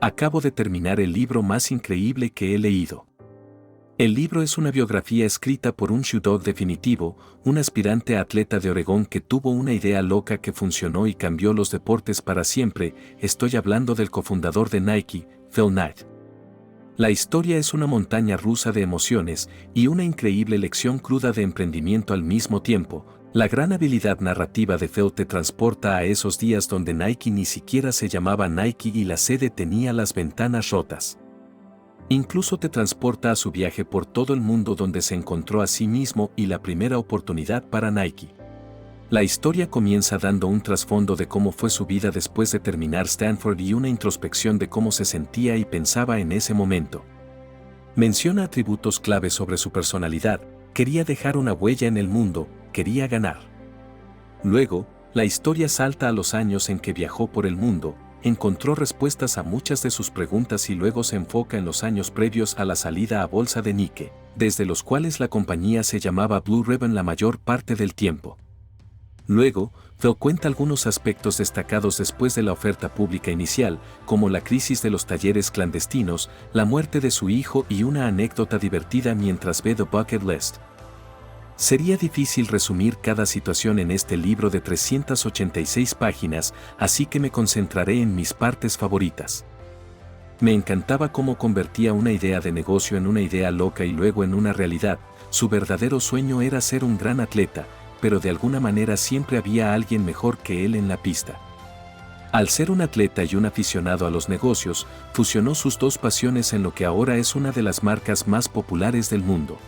Acabo de terminar el libro más increíble que he leído. El libro es una biografía escrita por un shudog definitivo, un aspirante a atleta de Oregón que tuvo una idea loca que funcionó y cambió los deportes para siempre. Estoy hablando del cofundador de Nike, Phil Knight. La historia es una montaña rusa de emociones y una increíble lección cruda de emprendimiento al mismo tiempo. La gran habilidad narrativa de Phil te transporta a esos días donde Nike ni siquiera se llamaba Nike y la sede tenía las ventanas rotas. Incluso te transporta a su viaje por todo el mundo donde se encontró a sí mismo y la primera oportunidad para Nike. La historia comienza dando un trasfondo de cómo fue su vida después de terminar Stanford y una introspección de cómo se sentía y pensaba en ese momento. Menciona atributos clave sobre su personalidad: quería dejar una huella en el mundo, quería ganar. Luego, la historia salta a los años en que viajó por el mundo, encontró respuestas a muchas de sus preguntas y luego se enfoca en los años previos a la salida a bolsa de Nike, desde los cuales la compañía se llamaba Blue Ribbon la mayor parte del tiempo. Luego, Phil cuenta algunos aspectos destacados después de la oferta pública inicial, como la crisis de los talleres clandestinos, la muerte de su hijo y una anécdota divertida mientras ve The Bucket List. Sería difícil resumir cada situación en este libro de 386 páginas, así que me concentraré en mis partes favoritas. Me encantaba cómo convertía una idea de negocio en una idea loca y luego en una realidad. Su verdadero sueño era ser un gran atleta, pero de alguna manera siempre había alguien mejor que él en la pista. Al ser un atleta y un aficionado a los negocios, fusionó sus dos pasiones en lo que ahora es una de las marcas más populares del mundo.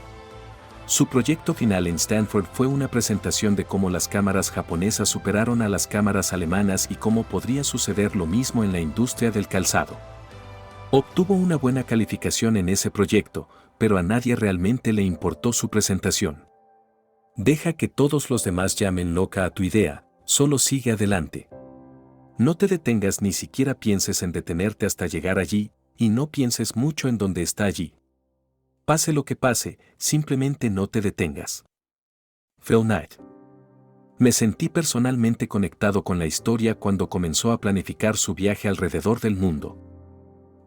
Su proyecto final en Stanford fue una presentación de cómo las cámaras japonesas superaron a las cámaras alemanas y cómo podría suceder lo mismo en la industria del calzado. Obtuvo una buena calificación en ese proyecto, pero a nadie realmente le importó su presentación. Deja que todos los demás llamen loca a tu idea, solo sigue adelante. No te detengas ni siquiera pienses en detenerte hasta llegar allí, y no pienses mucho en dónde está allí. Pase lo que pase, simplemente no te detengas. Phil Knight. Me sentí personalmente conectado con la historia cuando comenzó a planificar su viaje alrededor del mundo.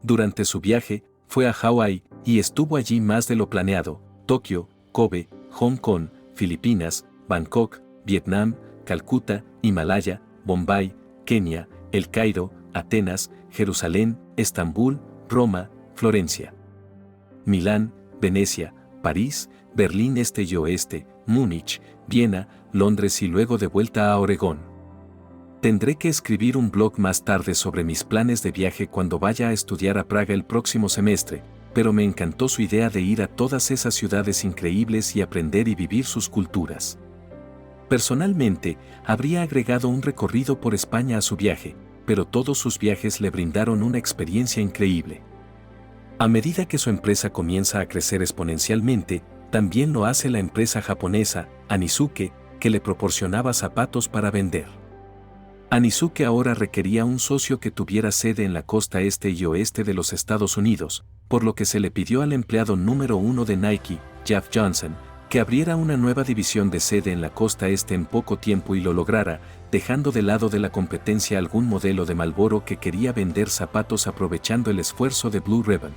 Durante su viaje, fue a Hawái y estuvo allí más de lo planeado: Tokio, Kobe, Hong Kong, Filipinas, Bangkok, Vietnam, Calcuta, Himalaya, Bombay, Kenia, El Cairo, Atenas, Jerusalén, Estambul, Roma, Florencia, Milán, Venecia, París, Berlín Este y Oeste, Múnich, Viena, Londres y luego de vuelta a Oregón. Tendré que escribir un blog más tarde sobre mis planes de viaje cuando vaya a estudiar a Praga el próximo semestre, pero me encantó su idea de ir a todas esas ciudades increíbles y aprender y vivir sus culturas. Personalmente, habría agregado un recorrido por España a su viaje, pero todos sus viajes le brindaron una experiencia increíble. A medida que su empresa comienza a crecer exponencialmente, también lo hace la empresa japonesa, Anizuke, que le proporcionaba zapatos para vender. Anizuke ahora requería un socio que tuviera sede en la costa este y oeste de los Estados Unidos, por lo que se le pidió al empleado número 1 de Nike, Jeff Johnson, que abriera una nueva división de sede en la costa este en poco tiempo y lo lograra, dejando de lado de la competencia algún modelo de Marlboro que quería vender zapatos aprovechando el esfuerzo de Blue Ribbon.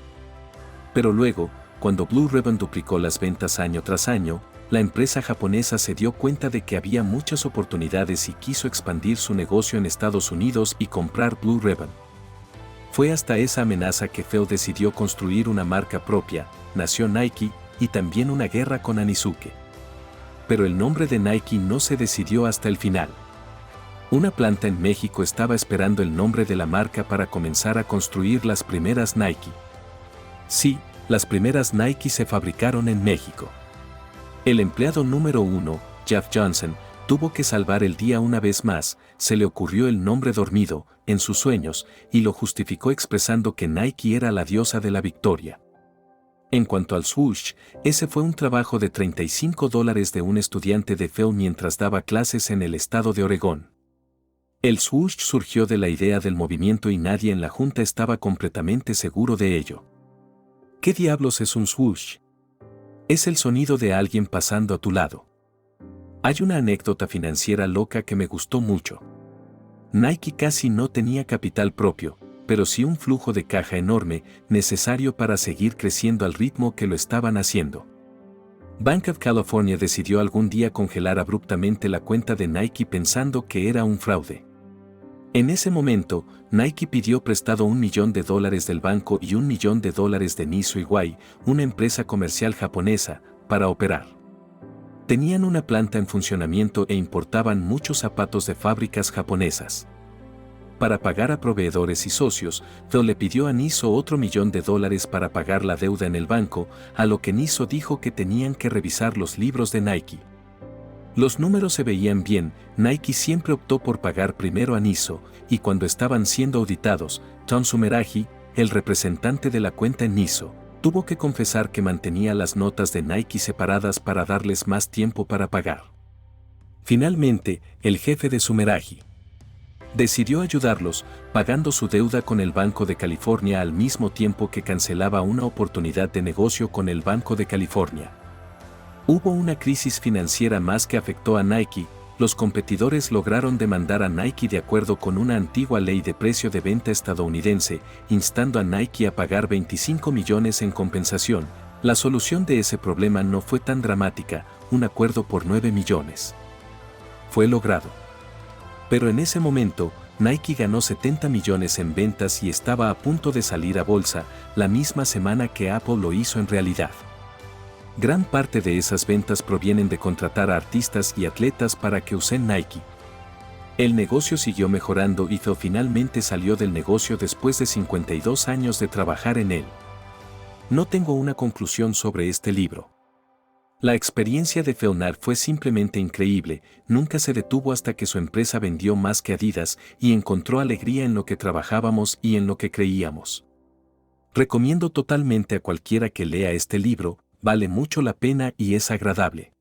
Pero luego, cuando Blue Ribbon duplicó las ventas año tras año, la empresa japonesa se dio cuenta de que había muchas oportunidades y quiso expandir su negocio en Estados Unidos y comprar Blue Ribbon. Fue hasta esa amenaza que Phil decidió construir una marca propia, nació Nike, y también una guerra con Anizuke. Pero el nombre de Nike no se decidió hasta el final. Una planta en México estaba esperando el nombre de la marca para comenzar a construir las primeras Nike. Sí, las primeras Nike se fabricaron en México. El empleado número 1, Jeff Johnson, tuvo que salvar el día una vez más. Se le ocurrió el nombre dormido, en sus sueños, y lo justificó expresando que Nike era la diosa de la victoria. En cuanto al swoosh, ese fue un trabajo de $35 de un estudiante de Phil mientras daba clases en el estado de Oregón. El swoosh surgió de la idea del movimiento y nadie en la junta estaba completamente seguro de ello. ¿Qué diablos es un swoosh? Es el sonido de alguien pasando a tu lado. Hay una anécdota financiera loca que me gustó mucho. Nike casi no tenía capital propio, pero sí un flujo de caja enorme, necesario para seguir creciendo al ritmo que lo estaban haciendo. Bank of California decidió algún día congelar abruptamente la cuenta de Nike pensando que era un fraude. En ese momento, Nike pidió prestado $1 millón del banco y $1 millón de Niso Iwai, una empresa comercial japonesa, para operar. Tenían una planta en funcionamiento e importaban muchos zapatos de fábricas japonesas. Para pagar a proveedores y socios, Phil le pidió a Niso otro $1 millón para pagar la deuda en el banco, a lo que Niso dijo que tenían que revisar los libros de Nike. Los números se veían bien, Nike siempre optó por pagar primero a Niso, y cuando estaban siendo auditados, Tom Sumeragi, el representante de la cuenta en Niso, tuvo que confesar que mantenía las notas de Nike separadas para darles más tiempo para pagar. Finalmente, el jefe de Sumeragi decidió ayudarlos, pagando su deuda con el Banco de California al mismo tiempo que cancelaba una oportunidad de negocio con el Banco de California. Hubo una crisis financiera más que afectó a Nike. Los competidores lograron demandar a Nike de acuerdo con una antigua ley de precio de venta estadounidense, instando a Nike a pagar 25 millones en compensación. La solución de ese problema no fue tan dramática, un acuerdo por 9 millones. Fue logrado. Pero en ese momento, Nike ganó 70 millones en ventas y estaba a punto de salir a bolsa, la misma semana que Apple lo hizo en realidad. Gran parte de esas ventas provienen de contratar a artistas y atletas para que usen Nike. El negocio siguió mejorando y Phil finalmente salió del negocio después de 52 años de trabajar en él. No tengo una conclusión sobre este libro. La experiencia de Phil Knight fue simplemente increíble, nunca se detuvo hasta que su empresa vendió más que Adidas y encontró alegría en lo que trabajábamos y en lo que creíamos. Recomiendo totalmente a cualquiera que lea este libro, vale mucho la pena y es agradable.